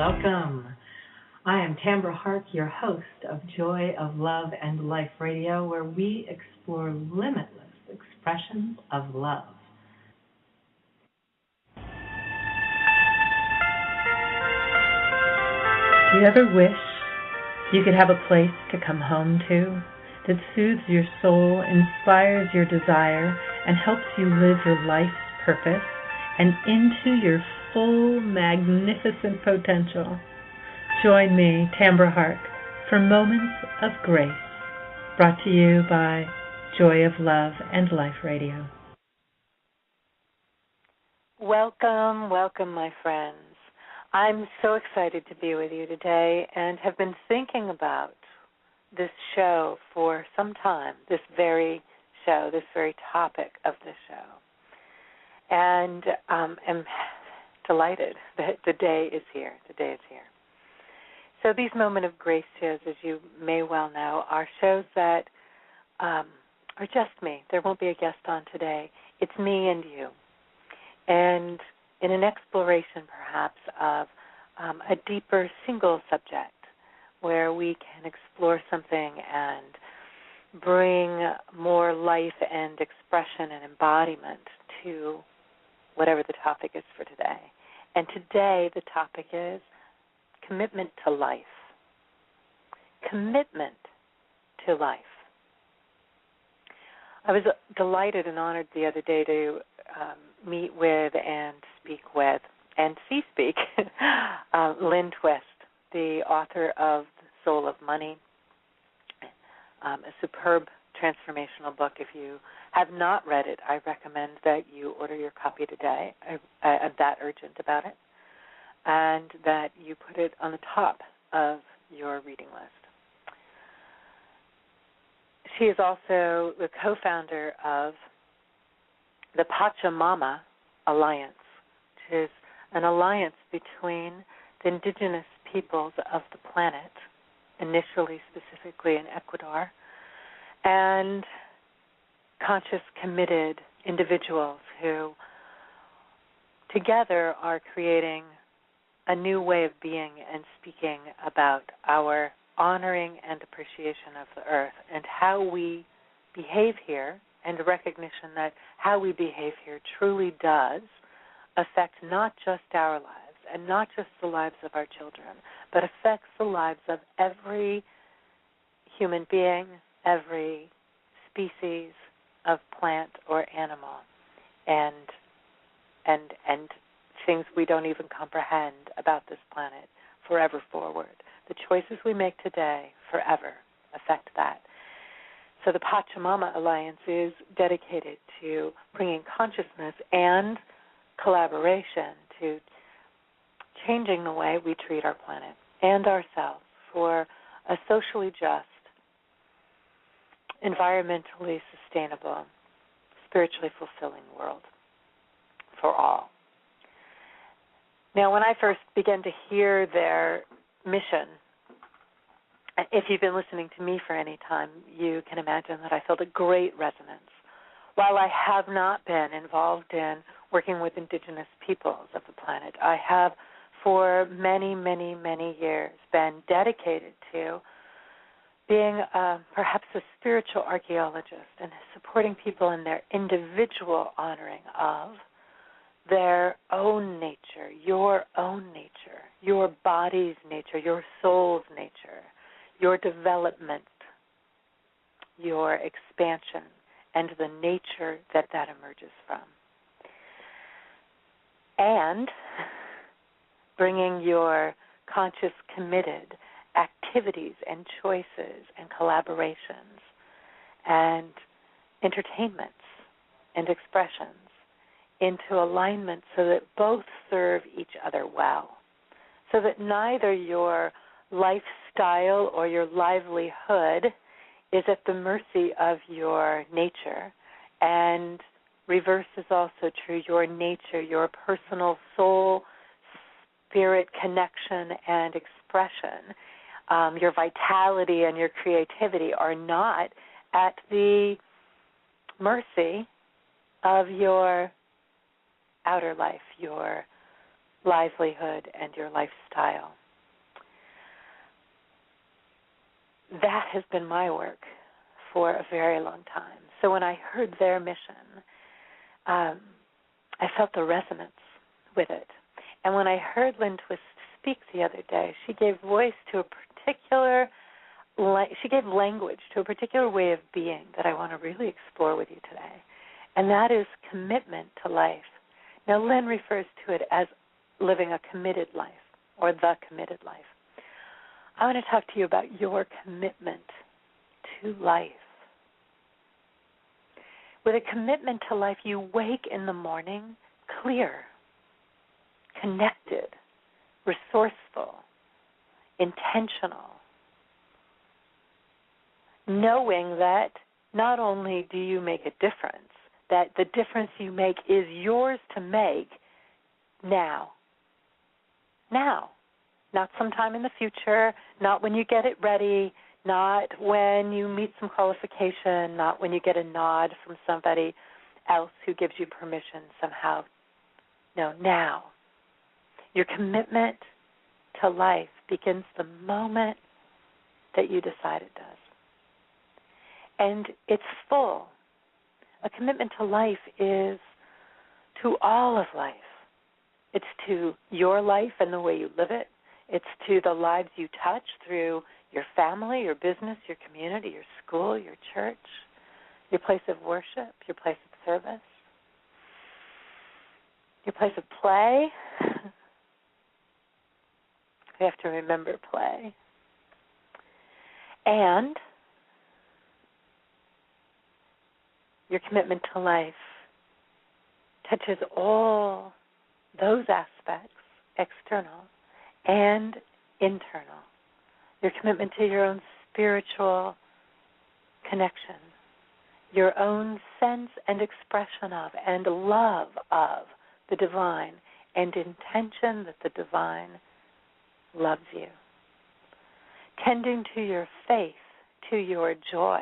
welcome. I am Tambra Harck, your host of Joy of Love and Life Radio, where we explore limitless expressions of love. Do you ever wish you could have a place to come home to that soothes your soul, inspires your desire, and helps you live your life's purpose and into your full, magnificent potential? Join me, Tambra Harck, for Moments of Grace, brought to you by Joy of Love and Life Radio. Welcome, welcome, my friends. I'm so excited to be with you today and have been thinking about this show for some time, this very show, this very topic of the show. And am delighted that the day is here. The day is here. So these Moment of Grace shows, as you may well know, are shows that are just me. There won't be a guest on today. It's me and you. And in an exploration, perhaps, of a deeper single subject where we can explore something and bring more life and expression and embodiment to whatever the topic is for today. And today the topic is commitment to life. Commitment to life. I was delighted and honored the other day to meet with and speak with and speak Lynn Twist, the author of The Soul of Money, a superb transformational book. If you have not read it, I recommend that you order your copy today. I'm that urgent about it, and that you put it on the top of your reading list. She is also the co-founder of the Pachamama Alliance, which is an alliance between the indigenous peoples of the planet, initially specifically in Ecuador, and conscious, committed individuals who together are creating a new way of being and speaking about our honoring and appreciation of the earth and how we behave here, and a recognition that how we behave here truly does affect not just our lives and not just the lives of our children, but affects the lives of every human being, every species of plant or animal, and things we don't even comprehend about this planet forever forward. The choices we make today forever affect that. So the Pachamama Alliance is dedicated to bringing consciousness and collaboration to changing the way we treat our planet and ourselves for a socially just, environmentally sustainable, spiritually fulfilling world for all. Now, when I first began to hear their mission, if you've been listening to me for any time, you can imagine that I felt a great resonance. While I have not been involved in working with indigenous peoples of the planet, I have for many, many, many years been dedicated to being perhaps a spiritual archaeologist and supporting people in their individual honoring of their own nature, your body's nature, your soul's nature, your development, your expansion, and the nature that emerges from. And bringing your conscious, committed activities and choices and collaborations and entertainments and expressions into alignment so that both serve each other well, so that neither your lifestyle or your livelihood is at the mercy of your nature, and reverse is also true. Your nature, your personal soul, spirit connection and expression, your vitality and your creativity are not at the mercy of your outer life, your livelihood and your lifestyle. That has been my work for a very long time. So when I heard their mission, I felt the resonance with it. And when I heard Lynn Twist speak the other day, she gave voice to a particular, she gave language to a particular way of being that I want to really explore with you today. And that is commitment to life. Now, Lynn refers to it as living a committed life or the committed life. I want to talk to you about your commitment to life. With a commitment to life, you wake in the morning clear, connected, resourceful, intentional, knowing that not only do you make a difference, that the difference you make is yours to make now. Now. Not sometime in the future, not when you get it ready, not when you meet some qualification, not when you get a nod from somebody else who gives you permission somehow. No, now. Your commitment to life begins the moment that you decide it does. And it's full. A commitment to life is to all of life. It's to your life and the way you live it. It's to the lives you touch through your family, your business, your community, your school, your church, your place of worship, your place of service, your place of play. We have to remember play. And your commitment to life touches all those aspects, external and internal. Your commitment to your own spiritual connection, your own sense and expression of and love of the divine and intention that the divine loves you. Tending to your faith, to your joy,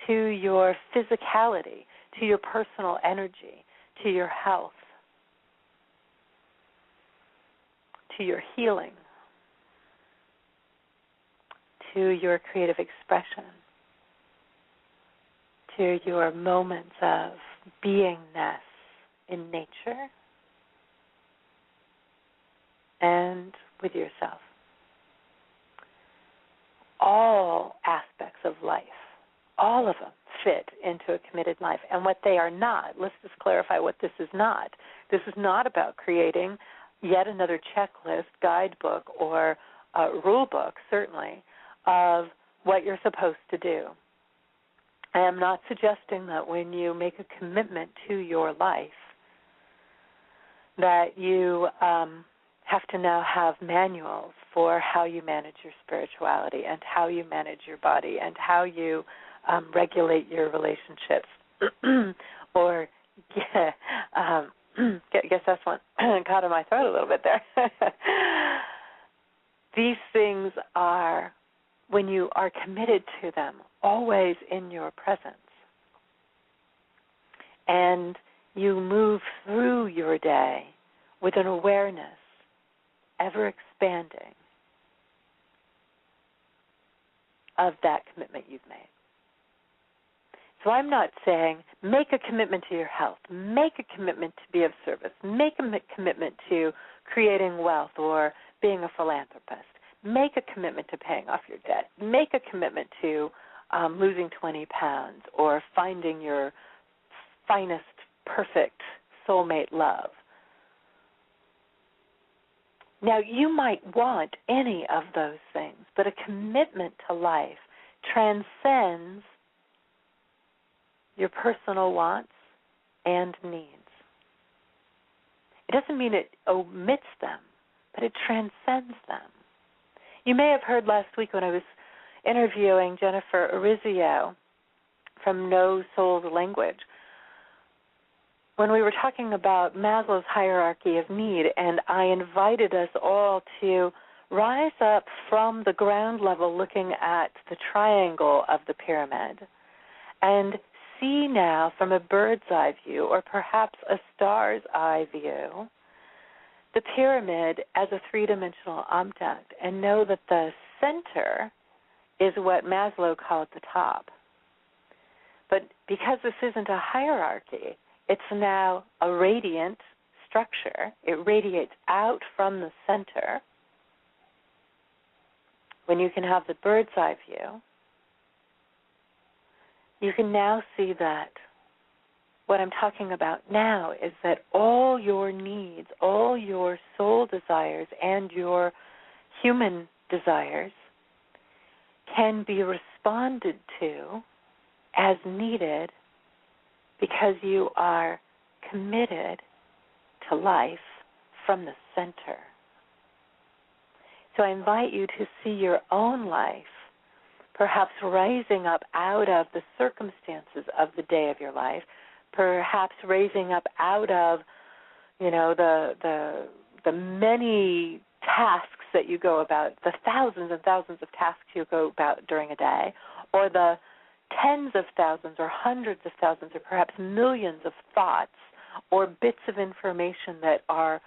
to your physicality, to your personal energy, to your health, to your healing, to your creative expression, to your moments of beingness in nature and with yourself. All aspects of life, all of them fit into a committed life. And what they are not, let's just clarify what this is not. This is not about creating yet another checklist, guidebook, or rule book, certainly, of what you're supposed to do. I am not suggesting that when you make a commitment to your life that you have to now have manuals for how you manage your spirituality and how you manage your body and how you regulate your relationships. Or, guess that's one got in my throat a little bit there. These things are, when you are committed to them, always in your presence. And you move through your day with an awareness, ever expanding, of that commitment you've made. So I'm not saying make a commitment to your health, make a commitment to be of service, make a commitment to creating wealth or being a philanthropist, make a commitment to paying off your debt, make a commitment to losing 20 pounds or finding your finest, perfect soulmate love. Now, you might want any of those things, but a commitment to life transcends your personal wants and needs. It doesn't mean it omits them, but it transcends them. You may have heard last week when I was interviewing Jennifer Orizio from No Soul's Language, when we were talking about Maslow's hierarchy of need, and I invited us all to rise up from the ground level looking at the triangle of the pyramid and see now from a bird's eye view or perhaps a star's eye view the pyramid as a three-dimensional object and know that the center is what Maslow called the top. But because this isn't a hierarchy, it's now a radiant structure. It radiates out from the center. When you can have the bird's eye view, you can now see that what I'm talking about now is that all your needs, all your soul desires and your human desires can be responded to as needed because you are committed to life from the center. So I invite you to see your own life perhaps rising up out of the circumstances of the day of your life, perhaps raising up out of, the many tasks that you go about, the thousands and thousands of tasks you go about during a day, or the tens of thousands or hundreds of thousands or perhaps millions of thoughts or bits of information that are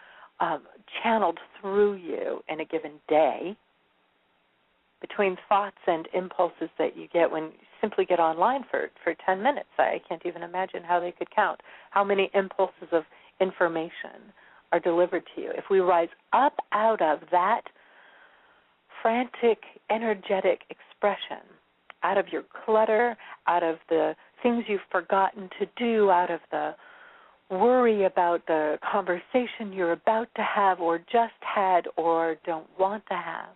channeled through you in a given day, between thoughts and impulses that you get when you simply get online for 10 minutes. I can't even imagine how they could count how many impulses of information are delivered to you. If we rise up out of that frantic, energetic expression, out of your clutter, out of the things you've forgotten to do, out of the worry about the conversation you're about to have or just had or don't want to have,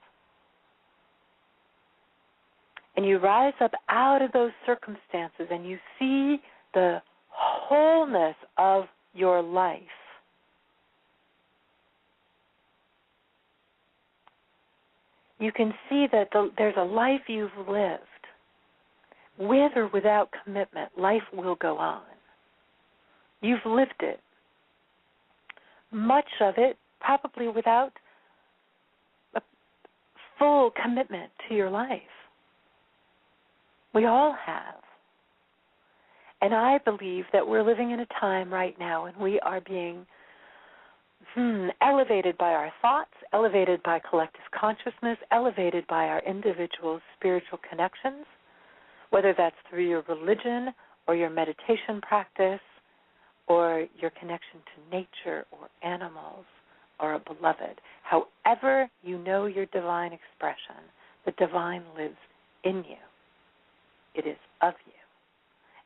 and you rise up out of those circumstances and you see the wholeness of your life, you can see that there's a life you've lived. With or without commitment, life will go on. You've lived it. Much of it probably without a full commitment to your life. We all have. And I believe that we're living in a time right now when we are being elevated by our thoughts, elevated by collective consciousness, elevated by our individual spiritual connections, whether that's through your religion or your meditation practice or your connection to nature or animals or a beloved. However you know your divine expression, the divine lives in you. It is of you.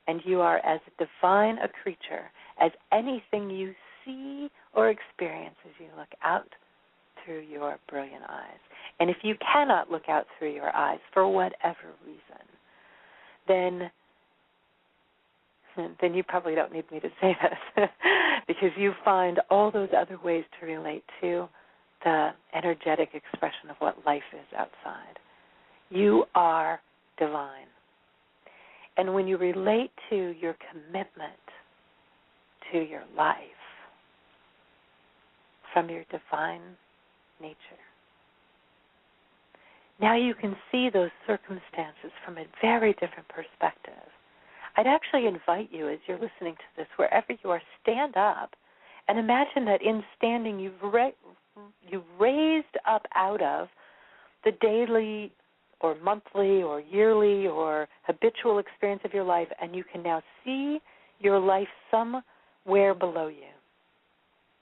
And you are as divine a creature as anything you see or experience as you look out through your brilliant eyes. And if you cannot look out through your eyes for whatever reason, then you probably don't need me to say this because you find all those other ways to relate to the energetic expression of what life is outside. You are divine. And when you relate to your commitment to your life from your divine nature, now you can see those circumstances from a very different perspective. I'd actually invite you, as you're listening to this, wherever you are, stand up and imagine that in standing you've raised up out of the daily or monthly or yearly or habitual experience of your life, and you can now see your life somewhere below you.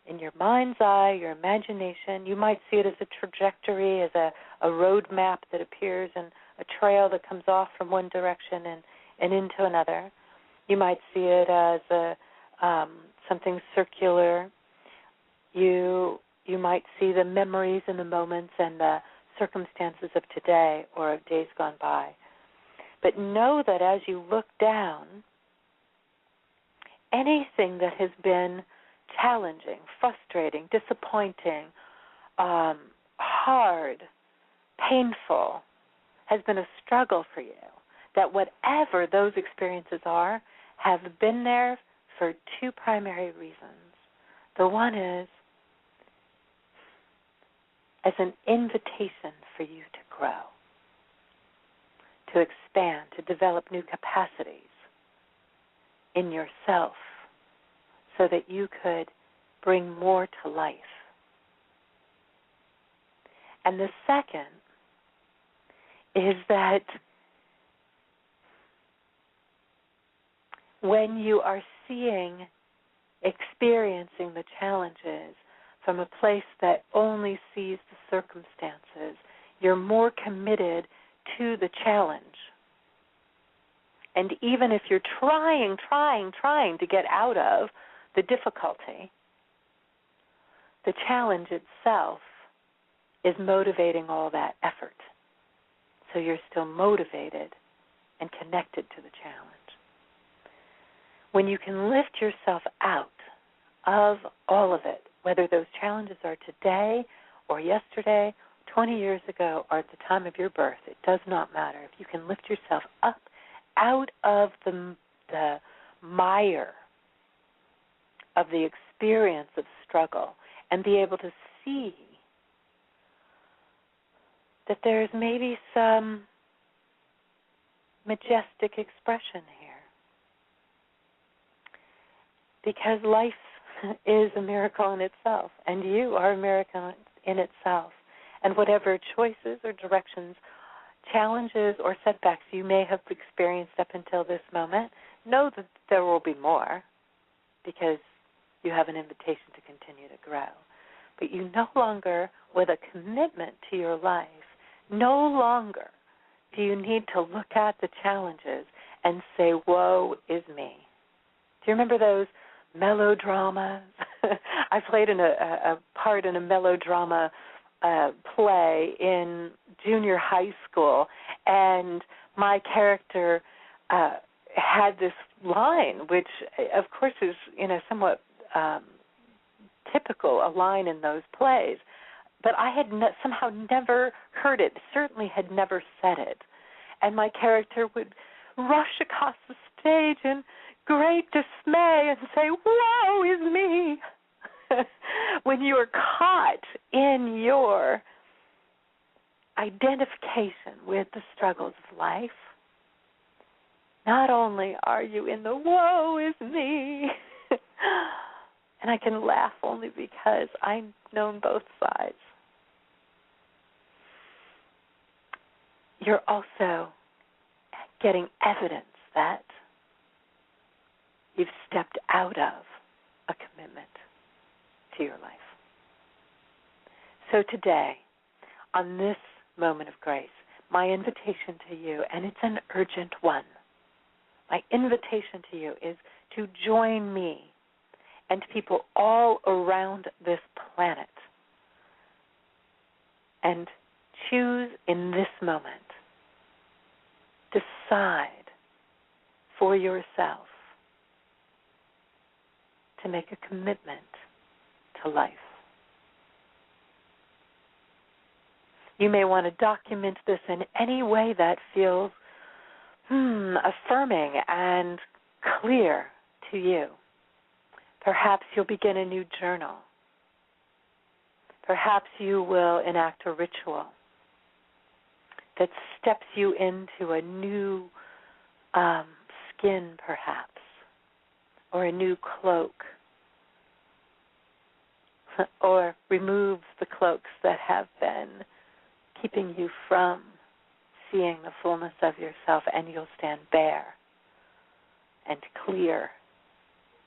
In your mind's eye, your imagination, you might see it as a trajectory, as a road map that appears and a trail that comes off from one direction and into another. You might see it as something circular. You might see the memories and the moments and the circumstances of today or of days gone by. But know that as you look down, anything that has been challenging, frustrating, disappointing, hard, painful, has been a struggle for you, that whatever those experiences are, have been there for two primary reasons. The one is as an invitation for you to grow, to expand, to develop new capacities in yourself so that you could bring more to life And the second is that when you are experiencing the challenges from a place that only sees the circumstances, you're more committed to the challenge. And even if you're trying to get out of the difficulty, the challenge itself is motivating all that effort. So you're still motivated and connected to the challenge. When you can lift yourself out of all of it, whether those challenges are today or yesterday, 20 years ago, or at the time of your birth, it does not matter. If you can lift yourself up out of the mire of the experience of struggle and be able to see that there's maybe some majestic expression here. Because life is a miracle in itself, and you are a miracle in itself. And whatever choices or directions, challenges or setbacks you may have experienced up until this moment, know that there will be more, because you have an invitation to continue to grow. But you no longer, with a commitment to your life, no longer do you need to look at the challenges and say, woe is me. Do you remember those melodramas? I played in a part in a melodrama play in junior high school, and my character had this line, which of course is somewhat typical, a line in those plays, but I had somehow never heard it, certainly had never said it. And my character would rush across the stage in great dismay and say, woe is me. When you are caught in your identification with the struggles of life, not only are you in the woe is me, and I can laugh only because I've known both sides, you're also getting evidence that you've stepped out of a commitment to your life. So today, on this moment of grace, my invitation to you, and it's an urgent one, my invitation to you is to join me and people all around this planet and choose in this moment, decide for yourself to make a commitment to life. You may want to document this in any way that feels affirming and clear to you. Perhaps you'll begin a new journal. Perhaps you will enact a ritual that steps you into a new skin, perhaps, or a new cloak, or removes the cloaks that have been keeping you from seeing the fullness of yourself, and you'll stand bare and clear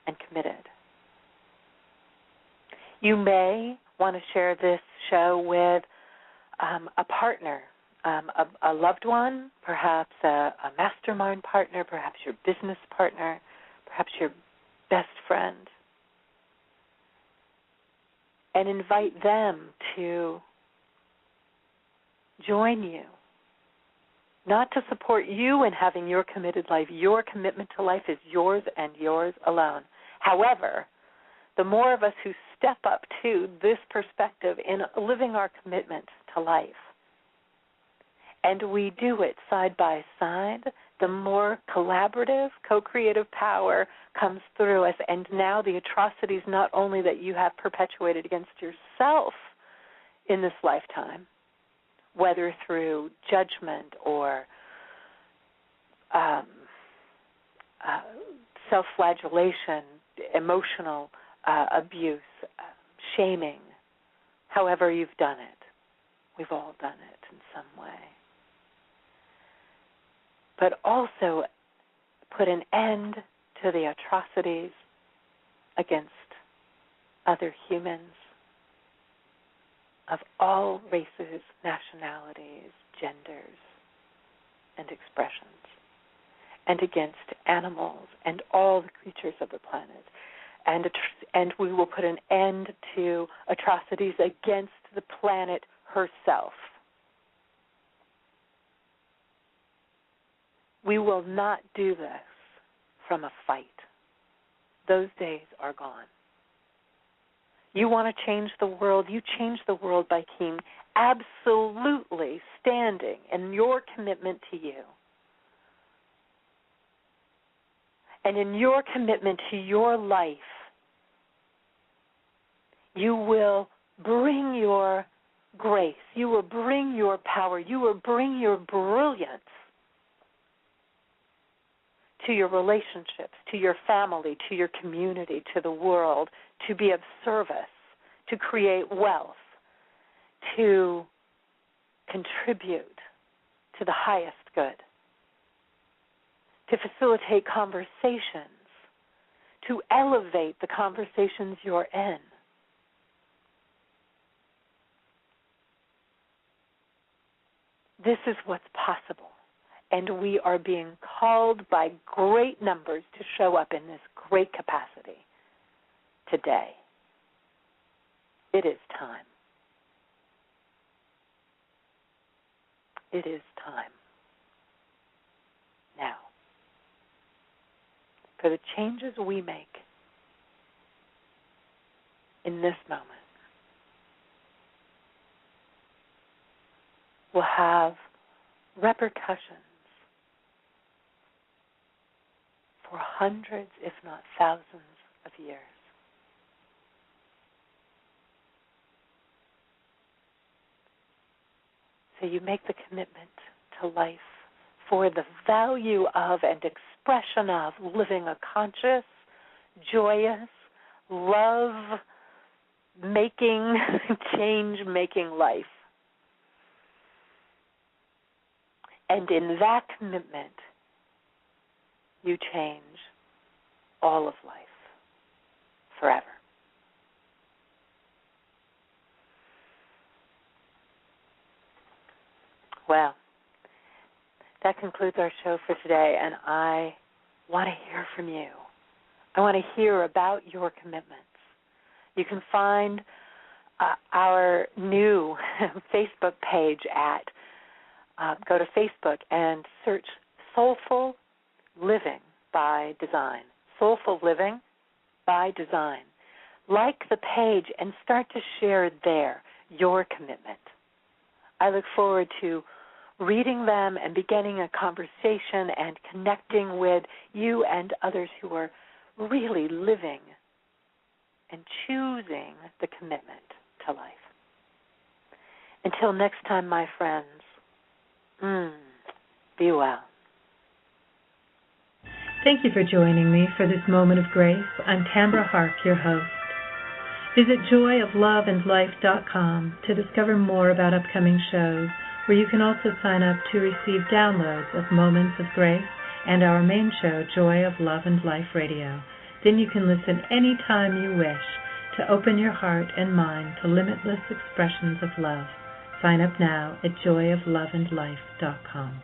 and committed. You may want to share this show with a partner, a loved one, perhaps a mastermind partner, perhaps your business partner, perhaps your best friend, and invite them to join you, not to support you in having your committed life. Your commitment to life is yours and yours alone. However, the more of us who step up to this perspective in living our commitment to life, and we do it side by side, the more collaborative, co-creative power comes through us. And now the atrocities not only that you have perpetuated against yourself in this lifetime, whether through judgment or self-flagellation, emotional abuse, shaming, however you've done it, We've all done it in some way. But also put an end to the atrocities against other humans of all races, nationalities, genders, and expressions, and against animals and all the creatures of the planet. And we will put an end to atrocities against the planet herself. We will not do this from a fight. Those days are gone. You want to change the world, you change the world by being absolutely standing in your commitment to you. And in your commitment to your life, you will bring your grace, you will bring your power, you will bring your brilliance to your relationships, to your family, to your community, to the world, to be of service, to create wealth, to contribute to the highest good, to facilitate conversations, to elevate the conversations you're in. This is what's possible. And we are being called by great numbers to show up in this great capacity today. It is time. It is time. Now, for the changes we make in this moment will have repercussions for hundreds, if not thousands, of years. So you make the commitment to life for the value of and expression of living a conscious, joyous, love-making, change-making life. And in that commitment, you change all of life forever. Well, that concludes our show for today, and I want to hear from you. I want to hear about your commitments. You can find our new Facebook page at go to Facebook and search Soulful Living by Design. Soulful Living by Design. Like the page and start to share there your commitment. I look forward to reading them and beginning a conversation and connecting with you and others who are really living and choosing the commitment to life. Until next time, my friends, be well. Thank you for joining me for this moment of grace. I'm Tambra Harck, your host. Visit joyofloveandlife.com to discover more about upcoming shows, where you can also sign up to receive downloads of Moments of Grace and our main show, Joy of Love and Life Radio. Then you can listen anytime you wish to open your heart and mind to limitless expressions of love. Sign up now at joyofloveandlife.com.